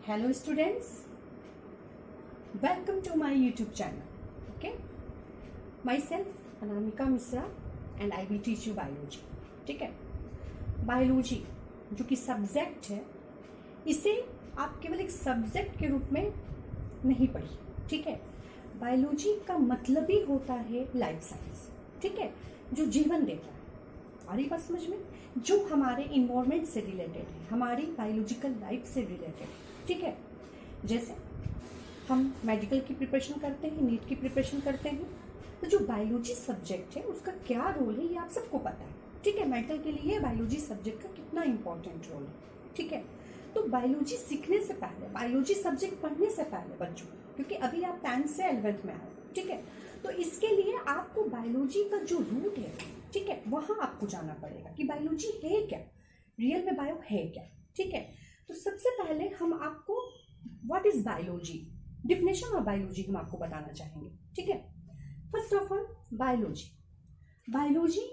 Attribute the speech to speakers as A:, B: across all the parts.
A: Hello students, welcome to my YouTube channel. Okay, myself Anamika Misra and I will teach you biology. ठीक है, biology जो कि subject है, इसे आप केवल एक सब्जेक्ट के रूप में नहीं पढ़िए. ठीक है, बायोलॉजी का मतलब ही होता है लाइफ साइंस. ठीक है, जो जीवन देता है. आ रही बात समझ में? जो हमारे इन्वायरमेंट से रिलेटेड है, हमारी बायोलॉजिकल लाइफ से रिलेटेड. ठीक है, जैसे हम मेडिकल की प्रिपरेशन करते हैं, नीट की प्रिपरेशन करते हैं, तो जो बायोलॉजी सब्जेक्ट है उसका क्या रोल है ये आप सबको पता है. ठीक है, मेडिकल के लिए बायोलॉजी सब्जेक्ट का कितना इंपॉर्टेंट रोल है. ठीक है, तो बायोलॉजी सीखने से पहले, बायोलॉजी सब्जेक्ट पढ़ने से पहले बच्चों, क्योंकि अभी आप 10th से 11th में आए. ठीक है, तो इसके लिए आपको बायोलॉजी का जो रूट है, ठीक है, वहां आपको जाना पड़ेगा कि बायोलॉजी है क्या, रियल में बायो है क्या. ठीक है, तो सबसे पहले हम आपको what is biology, definition of biology हम आपको बताना चाहेंगे. ठीक है, first of all biology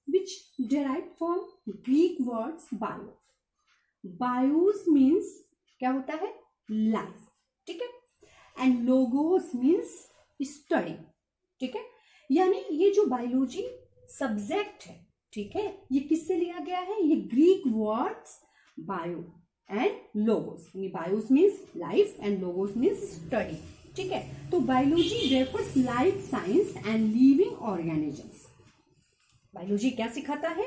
A: which derived from Greek words bio. Bios means क्या होता है? Life. ठीक है, and logos means study. ठीक है, यानी ये जो बायोलॉजी सब्जेक्ट है, ठीक है, ये किससे लिया गया है? ये Greek words bio and logos. Bios means life and logos means study. ठीक है, तो biology refers life science and living organisms. Biology क्या सिखाता है,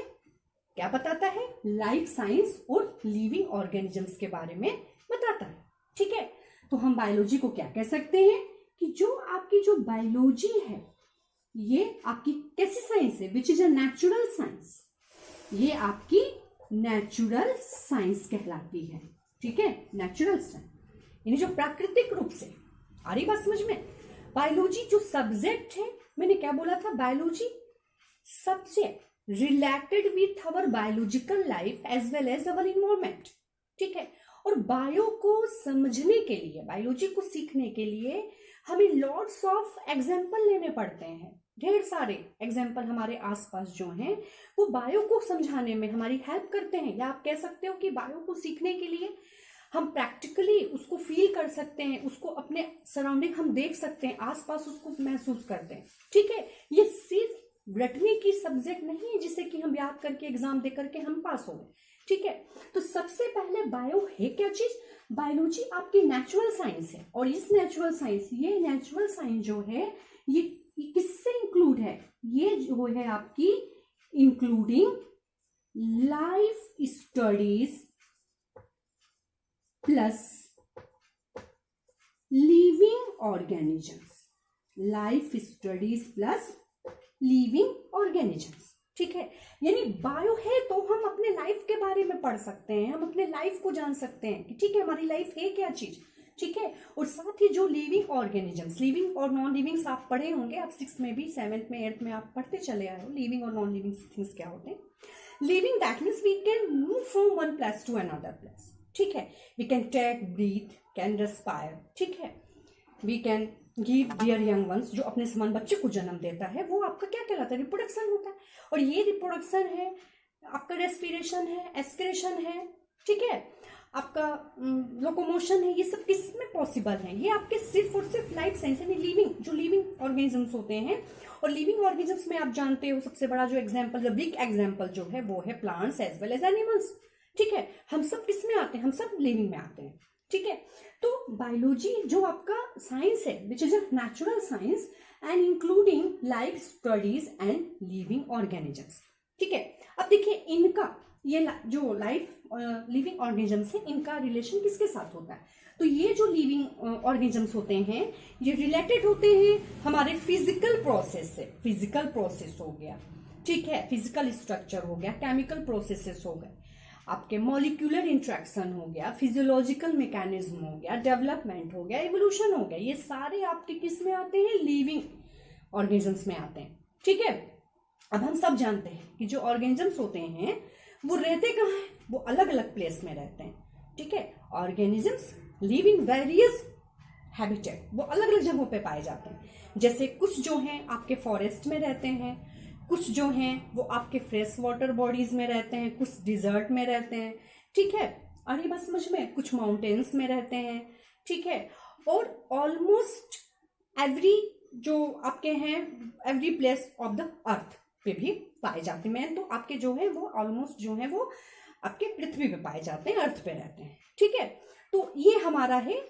A: क्या बताता है? लाइफ साइंस और लिविंग ऑर्गेनिजम्स के बारे में बताता है. ठीक है, तो हम बायोलॉजी को क्या कह सकते हैं कि जो आपकी जो बायोलॉजी है ये आपकी कैसी साइंस है? Which is a natural science. ये आपकी नेचुरल साइंस कहलाती है. ठीक है, नेचुरल साइंस यानी जो प्राकृतिक रूप से. आ रही बात समझ में? बायोलॉजी जो सब्जेक्ट है, मैंने क्या बोला था? Biology subject related with our biological life as well as our environment. ठीक है, और बायो को समझने के लिए, बायोलॉजी को सीखने के लिए हमें लॉट्स ऑफ एग्जाम्पल लेने पड़ते हैं. ढेर सारे एग्जाम्पल हमारे आसपास जो हैं वो बायो को समझाने में हमारी हेल्प करते हैं. या आप कह सकते हो कि बायो को सीखने के लिए हम प्रैक्टिकली उसको फील कर सकते हैं, उसको अपने सराउंडिंग हम देख सकते हैं, आसपास उसको महसूस करते हैं. ठीक है, ये सिर्फ रटने की सब्जेक्ट नहीं है जिसे कि हम याद करके एग्जाम दे करके हम पास हो गए. ठीक है, तो सबसे पहले बायो है क्या चीज? बायोलॉजी आपकी नेचुरल साइंस है. और इस नेचुरल साइंस, ये नेचुरल साइंस जो है ये किससे इंक्लूड है? ये जो है आपकी including life studies plus living organisms. Life studies plus living organisms. ठीक है, यानी बायो है तो हम अपने लाइफ के बारे में पढ़ सकते हैं, हम अपने लाइफ को जान सकते हैं कि ठीक है हमारी लाइफ है क्या चीज. ठीक है, और साथ ही जो लिविंग ऑर्गेनिजम्स, लिविंग और नॉन लिविंग आप पढ़े होंगे, आप 6th में भी, 7th में, 8th में आप पढ़ते चले आए हो लिविंग और नॉन लिविंग थिंग्स क्या होते हैं. Living that means we can move from one place to another place. ठीक है, we can take breath, can respire. ठीक है, we can give their young ones, जो अपने समान बच्चे को जन्म देता है, वो आपका क्या कहलाता है? रिप्रोडक्शन होता है. और ये रिप्रोडक्शन है, आपका रेस्पिरेशन है, एस्पिरेशन है. ठीक है, आपका लोकोमोशन है, ये सब किस में पॉसिबल है? ये आपके सिर्फ और सिर्फ लाइफ साइंस यानी लिविंग, जो लिविंग ऑर्गेनिजम्स होते हैं. और लिविंग ऑर्गेनिजम्स में आप जानते हो सबसे बड़ा जो एग्जाम्पल, जो बिग एग्जाम्पल जो है वो है plants as well as animals. ठीक है, हम सब किस में आते हैं? हम सब लिविंग में आते हैं. ठीक है, तो बायोलॉजी जो आपका साइंस है which is a natural science and including life studies and living organisms. ठीक है, अब देखिए इनका ये जो लाइफ लिविंग ऑर्गेनिजम्स है, इनका रिलेशन किसके साथ होता है? तो ये जो लिविंग ऑर्गेनिजम्स होते हैं ये रिलेटेड होते हैं हमारे फिजिकल प्रोसेस से. फिजिकल प्रोसेस हो गया, ठीक है, फिजिकल स्ट्रक्चर हो गया, केमिकल प्रोसेसेस हो गए, आपके मॉलिक्यूलर इंट्रैक्शन हो गया, फिजियोलॉजिकल मैकेनिज्म हो गया, डेवलपमेंट हो गया, इवोल्यूशन हो गया. ये सारे आपके किस में आते हैं? लिविंग ऑर्गेनिजम्स में आते हैं. ठीक है, अब हम सब जानते हैं कि जो ऑर्गेनिजम्स होते हैं वो रहते कहाँ हैं? वो अलग अलग प्लेस में रहते हैं. ठीक है, organisms live in various habitat, वो अलग अलग जगहों पे पाए जाते हैं. जैसे कुछ जो हैं आपके फॉरेस्ट में रहते हैं, कुछ जो हैं वो आपके फ्रेश वाटर बॉडीज में रहते हैं, कुछ डिजर्ट में रहते हैं. ठीक है, आ रही बात समझ में? कुछ माउंटेन्स में रहते हैं, ठीक है, और ऑलमोस्ट एवरी जो आपके हैं एवरी प्लेस ऑफ द अर्थ पे भी पाए जाते हैं। तो आपके जो है वो ऑलमोस्ट जो है वो आपके पृथ्वी पे पाए जाते हैं, अर्थ पे रहते हैं, ठीक है। तो ये हमारा है,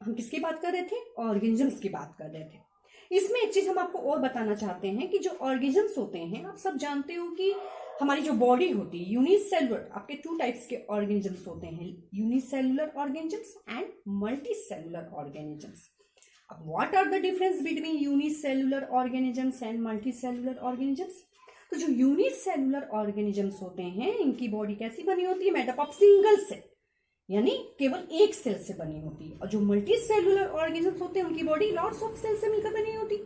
A: हम किसकी बात कर रहे थे? ऑर्गेनिजम्स की बात कर रहे थे। इसमें एक चीज हम आपको और बताना चाहते हैं कि जो ऑर्गेनिजम्स होते हैं, आप सब जानते हो कि हमारी जो बॉडी होती है यूनिसेलुलर, आपके 2 टाइप्स के ऑर्गेनिजम्स होते हैं, unicellular organisms and multicellular organisms. अब what are the difference between unicellular organisms and multicellular organisms? तो जो यूनिसेलुलर ऑर्गेनिजम्स होते हैं, इनकी बॉडी कैसी बनी होती है? Made up of single cell, यानी केवल एक सेल से बनी होती है। और जो मल्टी सेलुलर ऑर्गेनिजम्स होते हैं, उनकी बॉडी लॉट्स ऑफ सेल से मिलकर बनी होती है,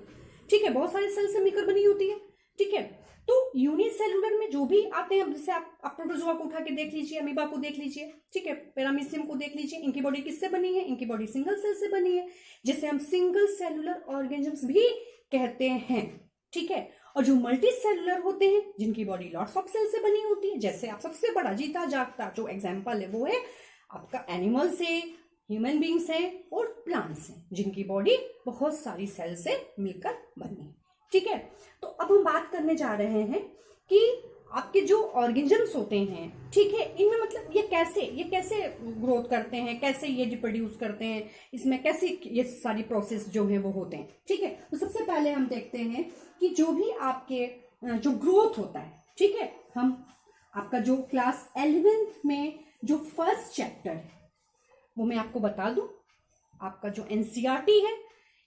A: ठीक है, बहुत सारे सेल से मिलकर बनी होती है, ठीक है। तो यूनिसेलुलर में जो भी आते हैं, जैसे आप प्रोटोजोआ को उठा के देख लीजिए, अमीबा को देख लीजिए, ठीक है, पैरामीशियम को देख लीजिए, इनकी बॉडी किससे बनी है? इनकी बॉडी सिंगल सेल से बनी है, जिसे हम सिंगल सेलुलर ऑर्गेनिजम्स भी कहते हैं, ठीक है। और जो मल्टी सेलुलर होते हैं, जिनकी बॉडी लॉट्स ऑफ सेल से बनी होती है, जैसे आप सबसे बड़ा जीता जागता जो एग्जाम्पल है वो है आपका एनिमल्स है, ह्यूमन बींग्स है और प्लांट्स हैं, जिनकी बॉडी बहुत सारी सेल से मिलकर बनी है, ठीक है। तो अब हम बात करने जा रहे हैं कि आपके जो ऑर्गेनिजम्स होते हैं, ठीक है, इनमें मतलब ये कैसे ग्रोथ करते हैं, कैसे ये रिप्रोड्यूस करते हैं, इसमें कैसे ये सारी प्रोसेस जो है वो होते हैं, ठीक है। तो सबसे पहले हम देखते हैं कि जो भी आपके जो ग्रोथ होता है, ठीक है, हम आपका जो क्लास 11th में जो फर्स्ट चैप्टर है वो मैं आपको बता दूं, आपका जो एनसीईआरटी है,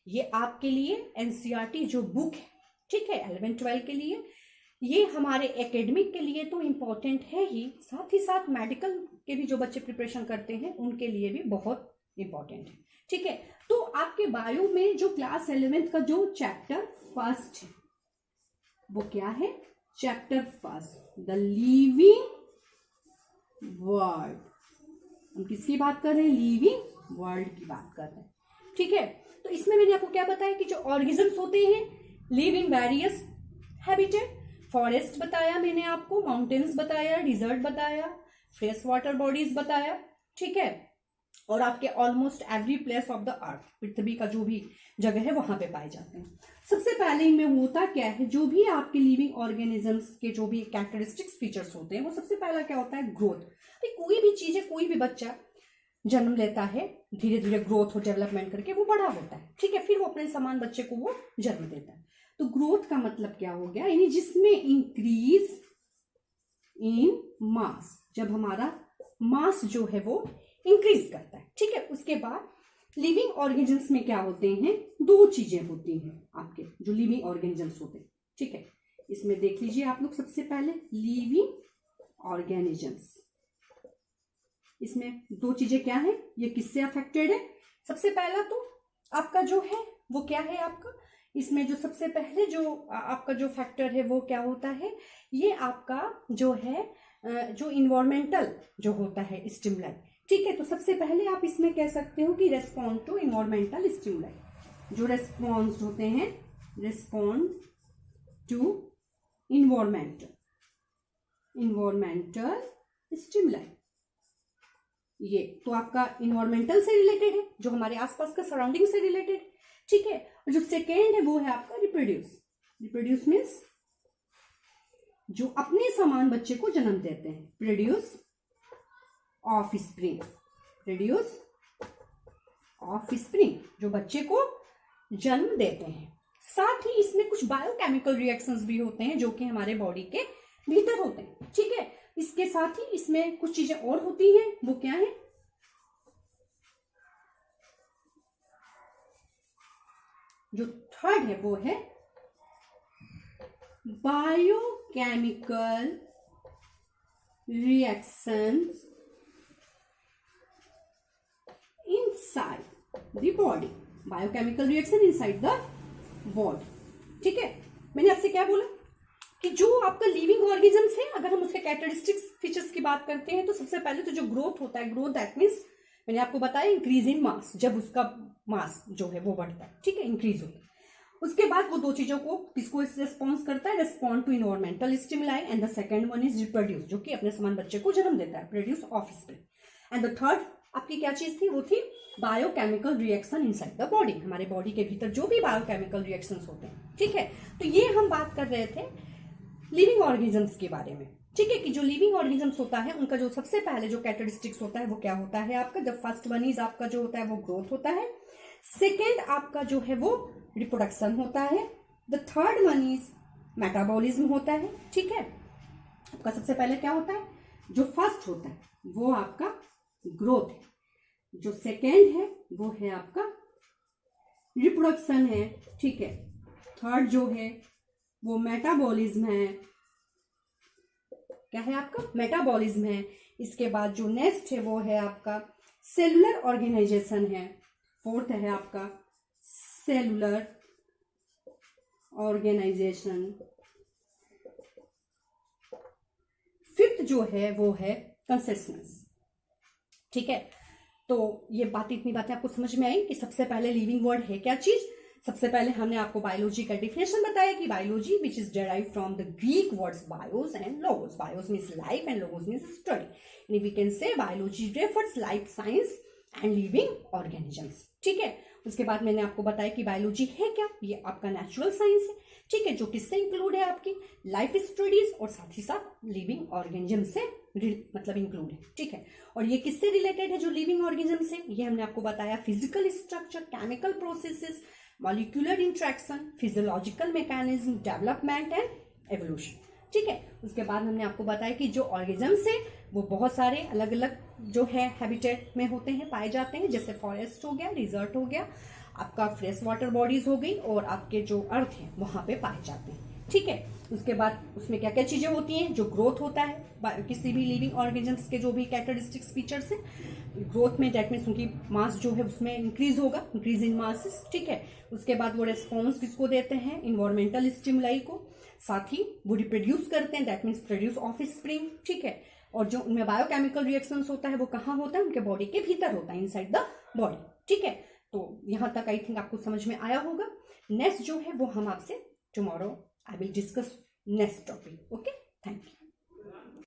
A: ये आपके लिए एनसीईआरटी जो बुक है, ठीक है, 11-12 के लिए, ये हमारे एकेडमिक के लिए तो इम्पोर्टेंट है ही, साथ ही साथ मेडिकल के भी जो बच्चे प्रिपरेशन करते हैं उनके लिए भी बहुत इम्पोर्टेंट है, ठीक है। तो आपके बायो में जो क्लास 11th का जो चैप्टर फर्स्ट है वो क्या है? Chapter first, the living world. हम किसकी बात कर रहे हैं? लिविंग वर्ल्ड की बात कर रहे हैं, ठीक है। तो इसमें मैंने आपको क्या बताया कि जो ऑर्गेनिजम्स होते हैं live in various habitat, forest बताया मैंने आपको, माउंटेन्स बताया, डिजर्ट बताया, फ्रेश वाटर बॉडीज बताया, ठीक है, और आपके almost every place of the earth, पृथ्वी का जो भी जगह है वहां पे पाए जाते हैं। सबसे पहले इनमें होता क्या है? जो भी आपके लिविंग ऑर्गेनिजम्स के जो भी कैरेक्टरिस्टिक्स फीचर्स होते हैं, वो सबसे पहला क्या होता है? ग्रोथ। कोई भी चीज है, कोई भी बच्चा जन्म लेता है, धीरे धीरे ग्रोथ और डेवलपमेंट करके वो बड़ा होता है, ठीक है, फिर वो अपने समान बच्चे को वो जन्म देता है। तो ग्रोथ का मतलब क्या हो गया? यानी जिसमें इंक्रीज इन मास, जब हमारा मास जो है वो इंक्रीज करता है, ठीक है। उसके बाद लिविंग ऑर्गेनिजम्स में क्या होते हैं? 2 चीजें होती हैं आपके जो लिविंग ऑर्गेनिजम्स होते हैं, ठीक है। इसमें देख लीजिए आप लोग, सबसे पहले लिविंग ऑर्गेनिजम्स, इसमें 2 चीजें क्या है? ये किससे अफेक्टेड है? सबसे पहला तो आपका जो है वो क्या है आपका, इसमें जो सबसे पहले जो आपका जो फैक्टर है वो क्या होता है? ये आपका जो है जो इन्वायरमेंटल जो होता है स्टिमुलाई, ठीक है। तो सबसे पहले आप इसमें कह सकते हो कि रेस्पॉन्ड टू इन्वायरमेंटल स्टिमुलाई, जो रेस्पॉन्स होते हैं, रेस्पॉन्ड टू इन्वायरमेंटल स्टिमुलाई, ये तो आपका इन्वायरमेंटल से रिलेटेड है, जो हमारे आसपास का सराउंडिंग से रिलेटेड, ठीक है। और जो सेकेंड है वो है आपका रिप्रोड्यूस मीन्स जो अपने समान बच्चे को जन्म देते हैं, प्रोड्यूस ऑफस्प्रिंग, जो बच्चे को जन्म देते हैं। साथ ही इसमें कुछ बायोकेमिकल रिएक्शंस भी होते हैं जो कि हमारे बॉडी के भीतर होते हैं, ठीक है। इसके साथ ही इसमें कुछ चीजें और होती हैं, वो क्या है? जो थर्ड है वो है biochemical reactions inside the body, biochemical reaction inside the body, ठीक है। मैंने आपसे क्या बोला कि जो आपका लिविंग ऑर्गेनिजम्स है, अगर हम उसके कैरेक्टरिस्टिक्स फीचर्स की बात करते हैं तो सबसे पहले तो जो ग्रोथ होता है, ग्रोथ दैट मीन्स मैंने आपको बताया इंक्रीज इन मास, जब उसका मास जो है वो बढ़ता है, ठीक है, इंक्रीज होता है। उसके बाद वो 2 चीजों को किसको रिस्पॉन्स करता है? Respond to environmental stimuli, and the second one is reproduce, जो कि अपने समान बच्चे को जन्म देता है, produce offspring. And the third आपकी क्या चीज थी, वो थी biochemical reaction inside the body, हमारे बॉडी के भीतर जो भी बायोकेमिकल रिएक्शंस होते हैं, ठीक है। तो ये हम बात कर रहे थे लिविंग ऑर्गेनिजम्स के बारे में, ठीक है, कि जो लिविंग ऑर्गेनिजम्स होता है उनका जो सबसे पहले जो कैरेक्टरिस्टिक्स होता है वो क्या होता है आपका, द फर्स्ट वन इज आपका जो होता है वो ग्रोथ होता है, सेकेंड आपका जो है वो रिप्रोडक्शन होता है, the third one is metabolism होता है, ठीक है। आपका सबसे पहले क्या होता है, जो फर्स्ट होता है वो आपका ग्रोथ है, जो सेकेंड है वो है आपका रिप्रोडक्शन है, ठीक है, थर्ड जो है वो मेटाबॉलिज्म है, क्या है आपका, मेटाबॉलिज्म है। इसके बाद जो नेक्स्ट है वो है आपका सेलुलर ऑर्गेनाइजेशन है, फोर्थ है आपका सेलुलर ऑर्गेनाइजेशन, फिफ्थ जो है वो है कंसिस्टेंस, ठीक है। तो ये इतनी बातें आपको समझ में आई कि सबसे पहले लिविंग वर्ड है क्या चीज। सबसे पहले हमने आपको बायोलॉजी का डिफिनेशन बताया कि biology which is derive from the Greek words bios and logos, bios means life and logos means study, we can say biology refers life science and living organisms, ठीक है। उसके बाद मैंने आपको बताया कि बायोलॉजी है क्या, ये आपका नेचुरल साइंस है, ठीक है, जो किससे इंक्लूड है आपकी लाइफ स्टडीज और साथ ही साथ लिविंग ऑर्गेनिज्म से मतलब इंक्लूड है, ठीक है। और ये किससे रिलेटेड है जो लिविंग ऑर्गेनिज्म से, ये हमने आपको बताया physical structure, chemical processes, molecular interaction, physiological mechanism, development and evolution, ठीक है। उसके बाद हमने आपको बताया कि जो ऑर्गेनिजम्स है वो बहुत सारे अलग अलग जो है हैबिटेट में होते हैं, पाए जाते हैं, जैसे फॉरेस्ट हो गया, डिजर्ट हो गया, आपका फ्रेश वाटर बॉडीज हो गई, और आपके जो अर्थ है वहां पे पाए जाते हैं, ठीक है। उसके बाद उसमें क्या क्या चीजें होती हैं, जो ग्रोथ होता है किसी भी लिविंग ऑर्गेनिजम्स के जो भी कैरेक्टरिस्टिक्स फीचर्स है, ग्रोथ में डेट मीन्स उनकी मास जो है उसमें इंक्रीज होगा, इंक्रीज इन मासेस, ठीक है। उसके बाद वो रेस्पॉन्स किसको देते हैं, इन्वायरमेंटल स्टिमुलाई को, साथ ही वो रिप्रोड्यूस करते हैं, that means produce of spring, ठीक है। और जो उनमें बायोकेमिकल रिएक्शंस होता है वो कहाँ होता है, उनके बॉडी के भीतर होता है, इनसाइड द बॉडी, ठीक है। तो यहां तक आई थिंक आपको समझ में आया होगा। नेक्स्ट जो है वो हम आपसे tomorrow I will discuss next topic, okay, thank you.